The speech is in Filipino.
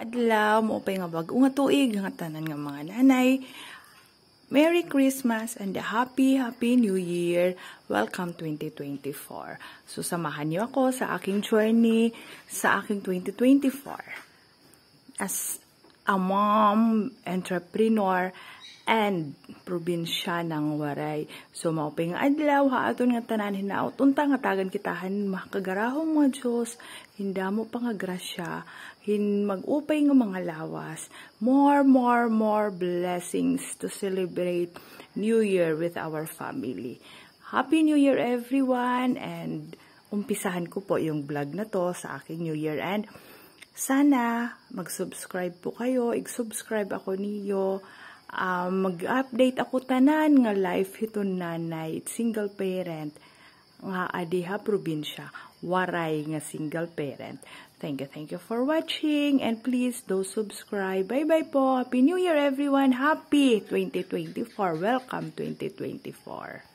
Adlaw mo pay nga bag-o nga tuig nga tanan nga mga nanay. Merry Christmas and a Happy New Year. Welcome 2024. So samahan niyo ako sa aking journey sa aking 2024 as a mom, entrepreneur, and probinsya ng Waray. So, mauping adlaw, haaton nga tanan, hinaot, unta nga tagan kitahan, makagarahong mga Diyos, hinda mo pa nga grasya, mag-upay nga mga lawas, more blessings to celebrate New Year with our family. Happy New Year everyone, and umpisahan ko po yung vlog na to sa aking New Year, and sana mag-subscribe po kayo, i-subscribe ako niyo, mag-update ako tanan nga life hiton nanay, single parent, nga adiha probinsya, Waray nga single parent. Thank you for watching, and please do subscribe. Bye po. Happy New Year everyone. Happy 2024. Welcome 2024.